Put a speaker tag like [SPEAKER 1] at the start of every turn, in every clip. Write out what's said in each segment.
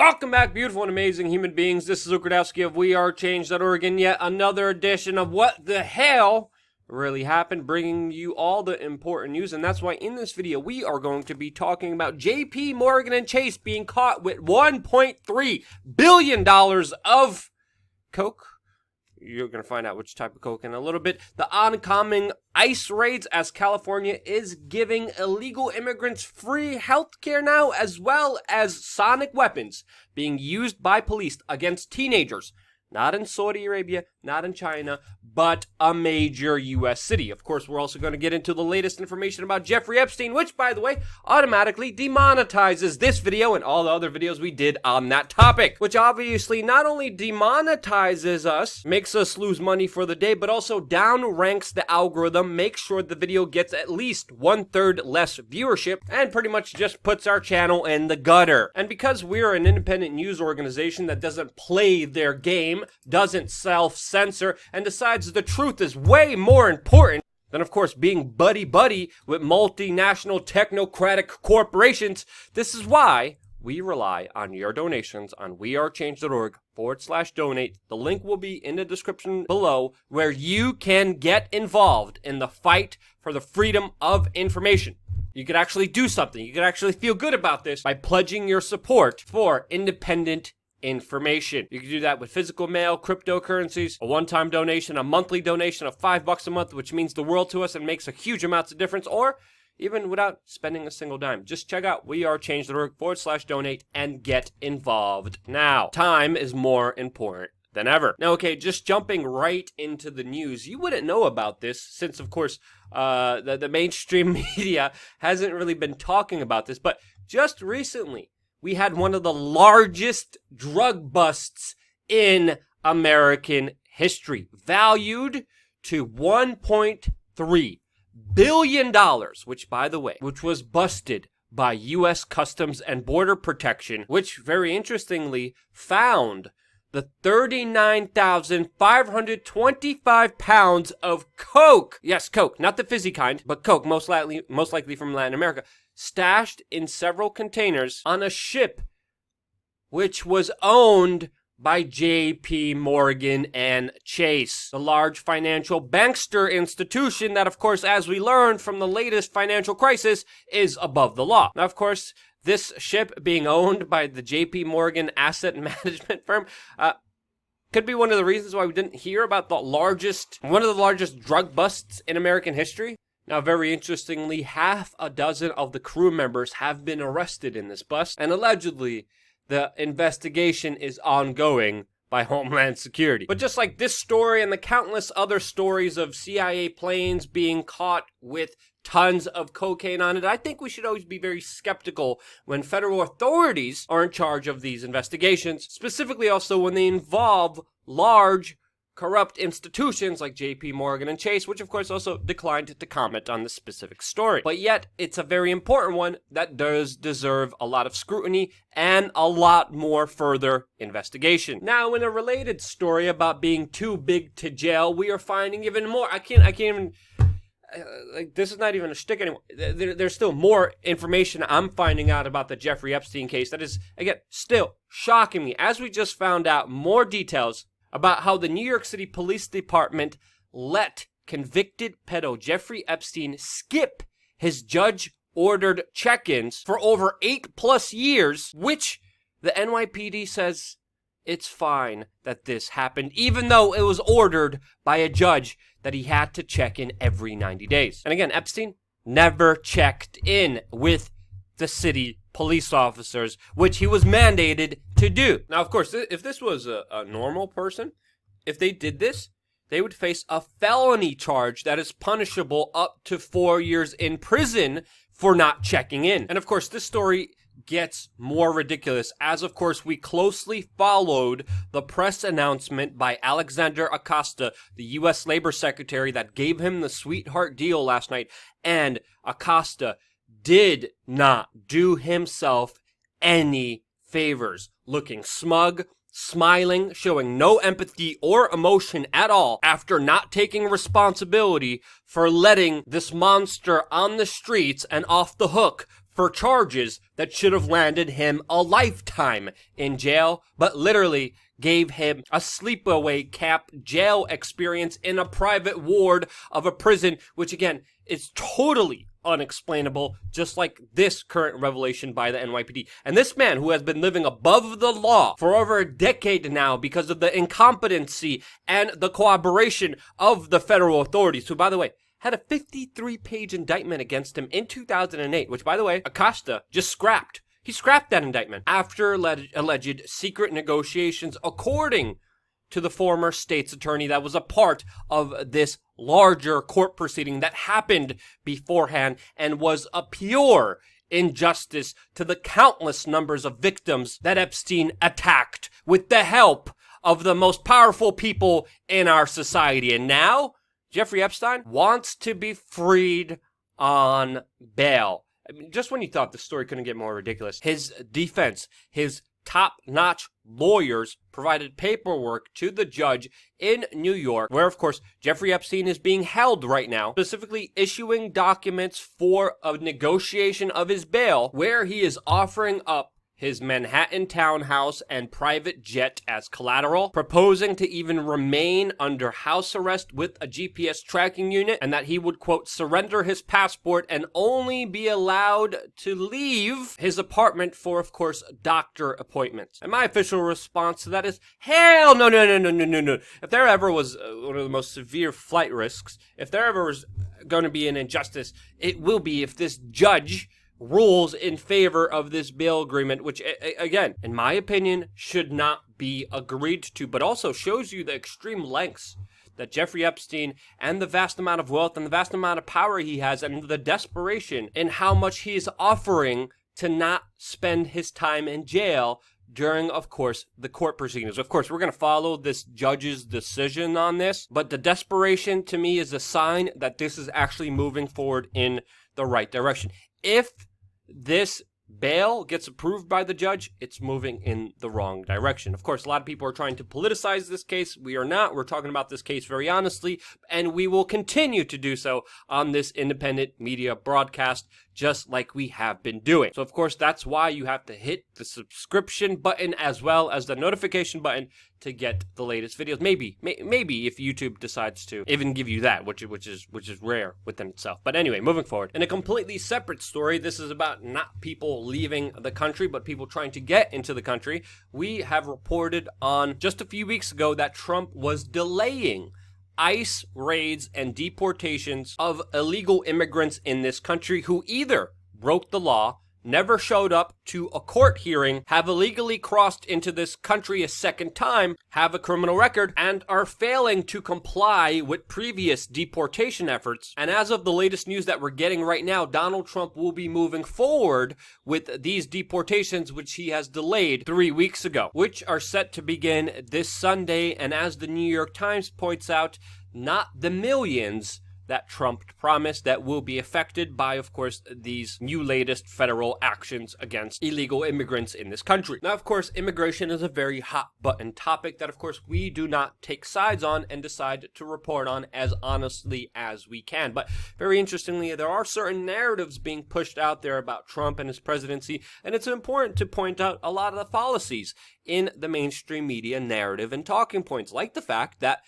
[SPEAKER 1] Welcome back, beautiful and amazing human beings. This is Ukradowski of WeAreChange.org, and yet another edition of What the Hell Really Happened, bringing you all the important news. And that's why in this video we are going to be talking about JP Morgan and Chase being caught with $1.3 billion of coke. You're going to find out which type of coke in a little bit. The oncoming ICE raids as California is giving illegal immigrants free health care now, as well as sonic weapons being used by police against teenagers. Not in Saudi Arabia, not in China, but a major U.S. city. Of course, we're also going to get into the latest information about Jeffrey Epstein, which, by the way, automatically demonetizes this video and all the other videos we did on that topic. Which obviously not only demonetizes us, makes us lose money for the day, but also downranks the algorithm, makes sure the video gets at least 1/3 less viewership, and pretty much just puts our channel in the gutter. And because we're an independent news organization that doesn't play their game, doesn't self-censor, and decides the truth is way more important than, of course, being buddy-buddy with multinational technocratic corporations, this is why we rely on your donations on WeAreChange.org/donate. The link will be in the description below, where you can get involved in the fight for the freedom of information. You could actually do something. You could actually feel good about this by pledging your support for independent information. You can do that with physical mail, cryptocurrencies, a one-time donation, a monthly donation of $5 a month, which means the world to us and makes a huge amounts of difference, or even without spending a single dime. Just check out WeAreChange.org/donate and get involved now. Time is more important than ever. Now, okay, just jumping right into the news. You wouldn't know about this since, of course, the mainstream media hasn't really been talking about this, but just recently, we had one of the largest drug busts in American history, valued to $1.3 billion, which, by the way, was busted by U.S. Customs and Border Protection, which, very interestingly, found the 39,525 pounds of coke. Yes, coke, not the fizzy kind, but coke, most likely from Latin America, stashed in several containers on a ship which was owned by JP Morgan and Chase, the large financial bankster institution that, of course, as we learned from the latest financial crisis, is above the law. Now, of course, this ship being owned by the JP Morgan asset management firm could be one of the reasons why we didn't hear about one of the largest drug busts in American history. Now, very interestingly, half a dozen of the crew members have been arrested in this bust, and allegedly, the investigation is ongoing by Homeland Security. But just like this story and the countless other stories of CIA planes being caught with tons of cocaine on it, I think we should always be very skeptical when federal authorities are in charge of these investigations, specifically also when they involve large corrupt institutions like JP Morgan and Chase, which of course also declined to comment on the specific story. But yet, it's a very important one that does deserve a lot of scrutiny and a lot more further investigation. Now, in a related story about being too big to jail, we are finding even more. I can't even, like, this is not even a shtick anymore. There's still more information I'm finding out about the Jeffrey Epstein case that is, again, still shocking me. As we just found out more details about how the New York City Police Department let convicted pedo Jeffrey Epstein skip his judge-ordered check-ins for over 8+ years, which the NYPD says it's fine that this happened, even though it was ordered by a judge that he had to check in every 90 days. And again, Epstein never checked in with the city police officers, which he was mandated to do. Now, of course, if this was a normal person, if they did this, they would face a felony charge that is punishable up to 4 years in prison for not checking in. And of course, this story gets more ridiculous as, of course, we closely followed the press announcement by Alexander Acosta, the U.S. Labor Secretary, that gave him the sweetheart deal last night. And Acosta did not do himself any favors, looking smug, smiling, showing no empathy or emotion at all after not taking responsibility for letting this monster on the streets and off the hook for charges that should have landed him a lifetime in jail, but literally gave him a sleepaway camp jail experience in a private ward of a prison, which again is totally unexplainable, just like this current revelation by the NYPD. And this man, who has been living above the law for over a decade now because of the incompetency and the cooperation of the federal authorities, who, by the way, had a 53-page indictment against him in 2008, which, by the way, Acosta just scrapped. He scrapped that indictment after alleged secret negotiations, according to the former state's attorney that was a part of this larger court proceeding that happened beforehand and was a pure injustice to the countless numbers of victims that Epstein attacked with the help of the most powerful people in our society. And now, Jeffrey Epstein wants to be freed on bail. I mean, just when you thought the story couldn't get more ridiculous, his defense, his top-notch lawyers provided paperwork to the judge in New York, where, of course, Jeffrey Epstein is being held right now, specifically issuing documents for a negotiation of his bail, where he is offering up his Manhattan townhouse and private jet as collateral, proposing to even remain under house arrest with a GPS tracking unit, and that he would, quote, surrender his passport and only be allowed to leave his apartment for, of course, doctor appointments. And my official response to that is, hell no. If there ever was one of the most severe flight risks, if there ever was going to be an injustice, it will be if this judge rules in favor of this bail agreement, which, again, in my opinion, should not be agreed to, but also shows you the extreme lengths that Jeffrey Epstein and the vast amount of wealth and the vast amount of power he has and the desperation in how much he is offering to not spend his time in jail during, of course, the court proceedings. Of course, we're going to follow this judge's decision on this, but the desperation to me is a sign that this is actually moving forward in the right direction. If this bail gets approved by the judge, it's moving in the wrong direction. Of course, a lot of people are trying to politicize this case. We are not. We're talking about this case very honestly, and we will continue to do so on this independent media broadcast, just like we have been doing. So, of course, that's why you have to hit the subscription button as well as the notification button to get the latest videos. Maybe if YouTube decides to even give you that, which is rare within itself. But anyway, moving forward. In a completely separate story, this is about not people leaving the country, but people trying to get into the country. We have reported on just a few weeks ago that Trump was delaying ICE raids and deportations of illegal immigrants in this country who either broke the law, never showed up to a court hearing, have illegally crossed into this country a second time, have a criminal record, and are failing to comply with previous deportation efforts. And as of the latest news that we're getting right now, Donald Trump will be moving forward with these deportations, which he has delayed 3 weeks ago, which are set to begin this Sunday. And as the New York Times points out, not the millions that Trump promised that will be affected by, of course, these new latest federal actions against illegal immigrants in this country. Now, of course, immigration is a very hot button topic that, of course, we do not take sides on and decide to report on as honestly as we can. But very interestingly, there are certain narratives being pushed out there about Trump and his presidency, and it's important to point out a lot of the fallacies in the mainstream media narrative and talking points, like the fact that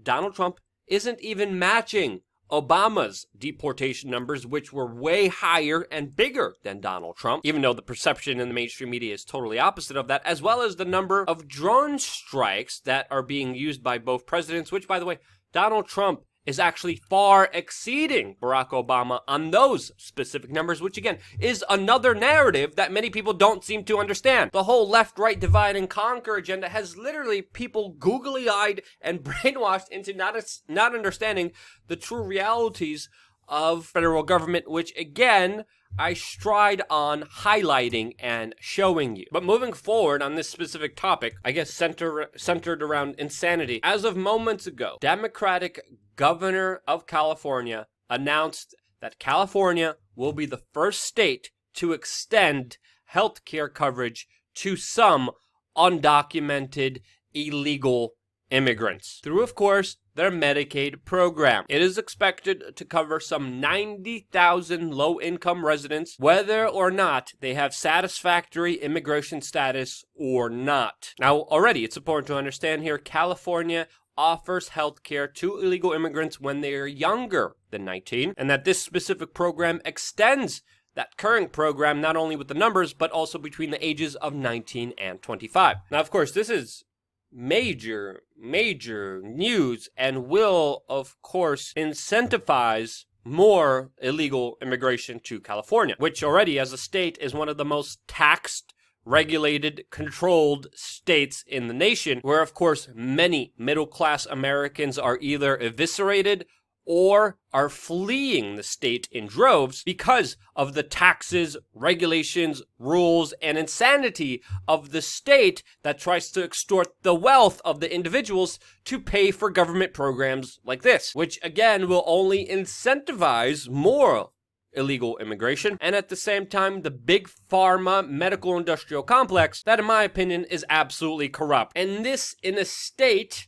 [SPEAKER 1] Donald Trump isn't even matching Obama's deportation numbers, which were way higher and bigger than Donald Trump, even though the perception in the mainstream media is totally opposite of that, as well as the number of drone strikes that are being used by both presidents, which, by the way, Donald Trump is actually far exceeding Barack Obama on those specific numbers, which again is another narrative that many people don't seem to understand. The whole left-right divide and conquer agenda has literally people googly-eyed and brainwashed into not understanding the true realities of federal government, which again I stride on highlighting and showing you. But moving forward on this specific topic, I guess centered around insanity, as of moments ago, Democratic Governor of California announced that California will be the first state to extend health care coverage to some undocumented illegal immigrants through, of course, their Medicaid program. It is expected to cover some 90,000 low-income residents, whether or not they have satisfactory immigration status or not. Now, already, it's important to understand here, California offers health care to illegal immigrants when they are younger than 19, and that this specific program extends that current program not only with the numbers, but also between the ages of 19 and 25. Now, of course, this is major news and will, of course, incentivize more illegal immigration to California, which already as a state is one of the most taxed, regulated, controlled states in the nation, where, of course, many middle-class Americans are either eviscerated or are fleeing the state in droves because of the taxes, regulations, rules, and insanity of the state that tries to extort the wealth of the individuals to pay for government programs like this, which again will only incentivize more illegal immigration, and at the same time, the big pharma medical industrial complex that, in my opinion, is absolutely corrupt. And this in a state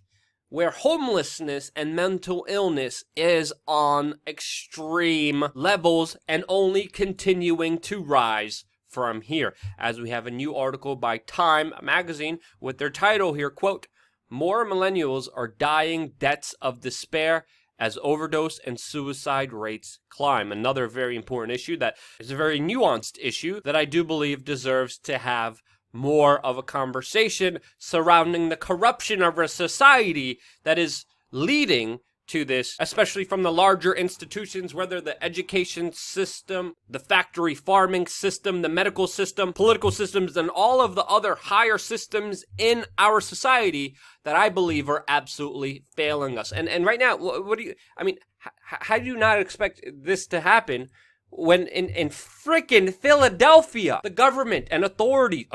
[SPEAKER 1] where homelessness and mental illness is on extreme levels and only continuing to rise from here. As we have a new article by Time magazine with their title here, quote, "More millennials are dying deaths of despair as overdose and suicide rates climb." Another very important issue that is a very nuanced issue that I do believe deserves to have more of a conversation surrounding the corruption of a society that is leading to this, especially from the larger institutions, whether the education system, the factory farming system, the medical system, political systems, and all of the other higher systems in our society that I believe are absolutely failing us. And right now, what do you, I mean, how do you not expect this to happen when in frickin' Philadelphia, the government and authorities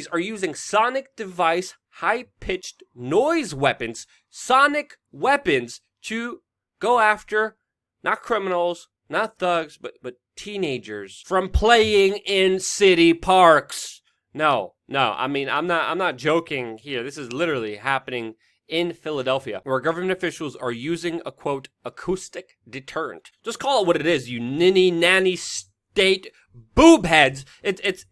[SPEAKER 1] are using sonic device, high-pitched noise weapons, sonic weapons to go after not criminals, not thugs, but teenagers from playing in city parks. No, I mean, I'm not joking here. This is literally happening in Philadelphia, where government officials are using a, quote, acoustic deterrent. Just call it what it is, you ninny-nanny state boob heads. It's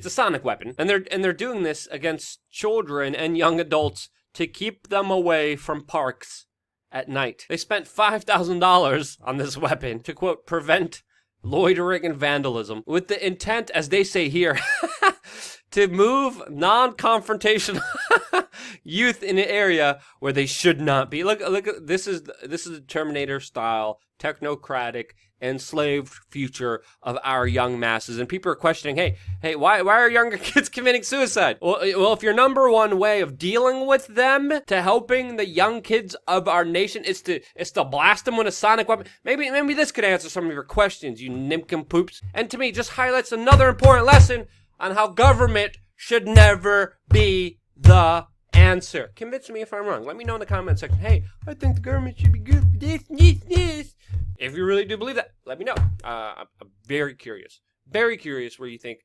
[SPEAKER 1] a sonic weapon, and they're doing this against children and young adults to keep them away from parks at night. They spent $5,000 on this weapon to, quote, prevent loitering and vandalism, with the intent, as they say here, to move non-confrontational youth in an area where they should not be. Look, this is the Terminator style, technocratic, enslaved future of our young masses. And people are questioning, hey, why are younger kids committing suicide? Well, if your number one way of dealing with them, to helping the young kids of our nation, is to blast them with a sonic weapon, maybe this could answer some of your questions, you nincompoops. And to me, just highlights another important lesson on how government should never be the answer. Convince me if I'm wrong. Let me know in the comment section. Hey, I think the government should be good for this. If you really do believe that, let me know. I'm very curious. Very curious where you think.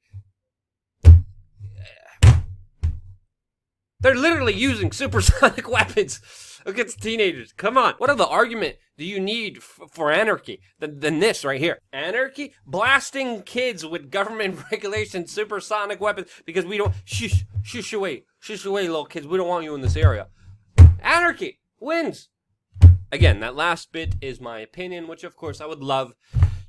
[SPEAKER 1] They're literally using supersonic weapons against teenagers. Come on. What other argument do you need for anarchy than this right here? Anarchy? Blasting kids with government regulation supersonic weapons because we don't... Shush away, little kids. We don't want you in this area. Anarchy wins. Again, that last bit is my opinion, which of course I would love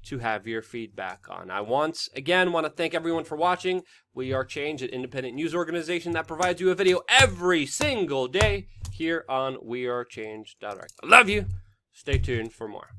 [SPEAKER 1] to have your feedback on. I once again want to thank everyone for watching. WeAreChange, an independent news organization that provides you a video every single day here on WeAreChange.org. I love you. Stay tuned for more.